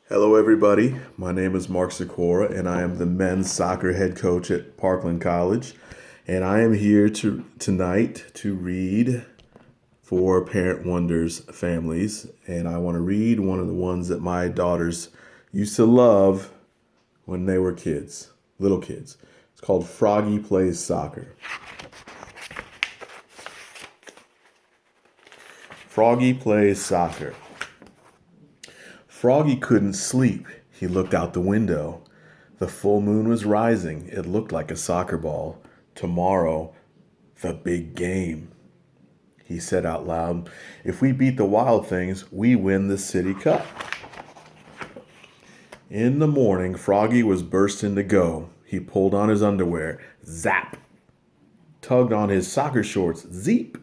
Hello, everybody. My name is Mark Sikora, and I am the men's soccer head coach at Parkland College. And I am here tonight to read for Parent Wonders families. And I want to read one of the ones that my daughters used to love when they were kids, little kids. It's called Froggy Plays Soccer. Froggy plays soccer. Froggy couldn't sleep. He looked out the window. The full moon was rising. It looked like a soccer ball. Tomorrow, the big game. He said out loud, "If we beat the Wild Things, we win the City Cup." In the morning, Froggy was bursting to go. He pulled on his underwear. Zap! Tugged on his soccer shorts. Zeep!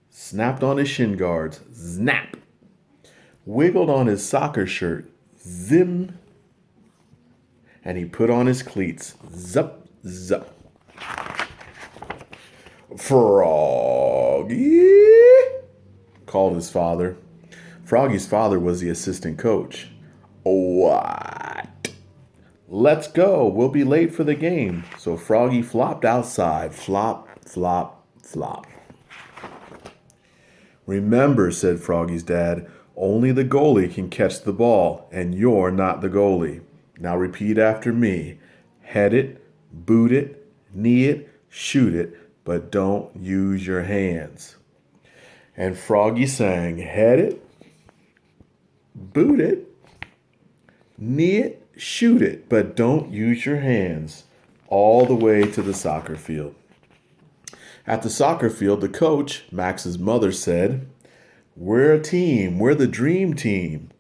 Snapped on his shin guards. Snap! Wiggled on his soccer shirt. Zim! And he put on his cleats. Zup! Zup! "Froggy!" called his father. Froggy's father was the assistant coach. "What?" "Let's go. We'll be late for the game." So Froggy flopped outside. Flop, flop, flop. "Remember," said Froggy's dad, "only the goalie can catch the ball, and you're not the goalie. Now repeat after me. Head it, boot it, knee it, shoot it, but don't use your hands." And Froggy sang, "Head it, boot it, knee it, shoot it, but don't use your hands," all the way to the soccer field. At the soccer field, the coach, Max's mother, said, "We're a team. We're the dream team."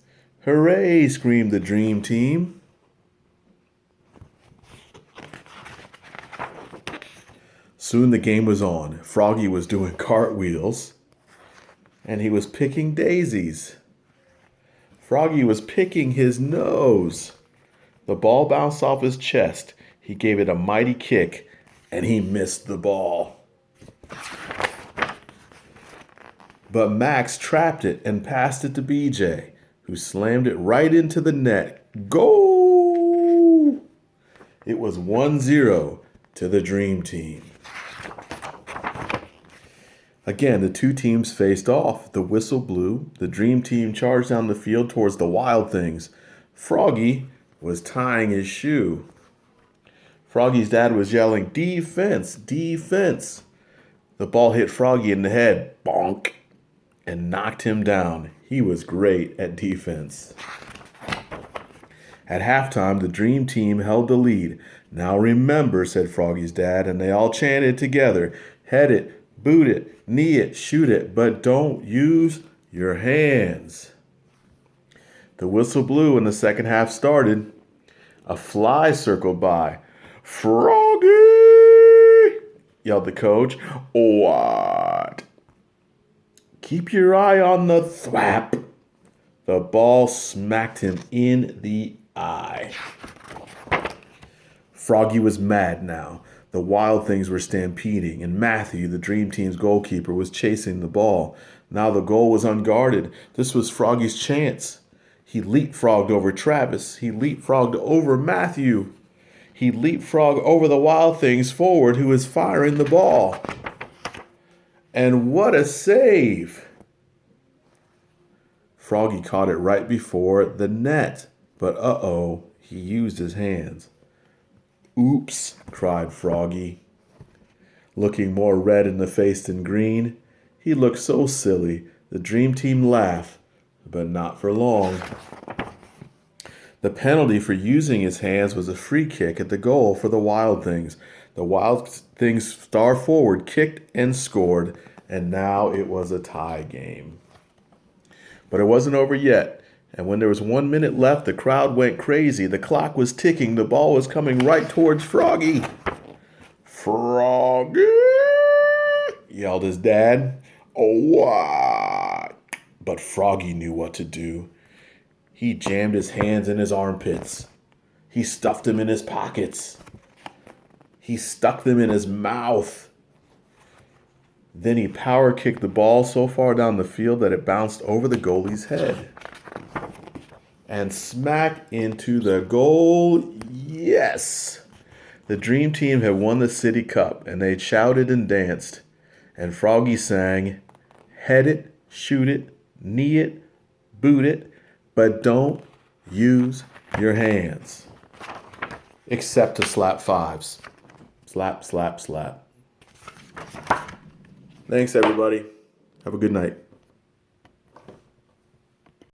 "Hooray!" screamed the dream team. Soon the game was on. Froggy was doing cartwheels, and he was picking daisies. Froggy was picking his nose. The ball bounced off his chest. He gave it a mighty kick, and he missed the ball. But Max trapped it and passed it to BJ, who slammed it right into the net. Goal! It was 1-0 to the Dream Team. Again, the two teams faced off. The whistle blew. The Dream Team charged down the field towards the Wild Things. Froggy was tying his shoe. Froggy's dad was yelling, "Defense! Defense!" The ball hit Froggy in the head. Bonk! And knocked him down. He was great at defense. At halftime, the Dream Team held the lead. "Now remember," said Froggy's dad, and they all chanted together, "Head it, boot it, knee it, shoot it, but don't use your hands." The whistle blew and the second half started. A fly circled by. "Froggy!" yelled the coach. "What?" "Keep your eye on the thwap." The ball smacked him in the eye. Froggy was mad now. The Wild Things were stampeding, and Matthew, the Dream Team's goalkeeper, was chasing the ball. Now the goal was unguarded. This was Froggy's chance. He leapfrogged over Travis. He leapfrogged over Matthew. He leapfrogged over the Wild Things forward who was firing the ball. And what a save! Froggy caught it right before the net, but uh-oh, he used his hands. "Oops," cried Froggy, looking more red in the face than green. He looked so silly. The Dream Team laughed, but not for long. The penalty for using his hands was a free kick at the goal for the Wild Things. The Wild Things star forward kicked and scored, and now it was a tie game. But it wasn't over yet. And when there was 1 minute left, the crowd went crazy. The clock was ticking. The ball was coming right towards Froggy. "Froggy!" yelled his dad. "Oh, what?" But Froggy knew what to do. He jammed his hands in his armpits. He stuffed them in his pockets. He stuck them in his mouth. Then he power kicked the ball so far down the field that it bounced over the goalie's head. and smack into the goal. Yes! The Dream Team had won the City Cup, and they shouted and danced. And Froggy sang, head it, shoot it, knee it, boot it, but don't use your hands. Except to slap fives. Slap, slap, slap. Thanks, everybody. Have a good night.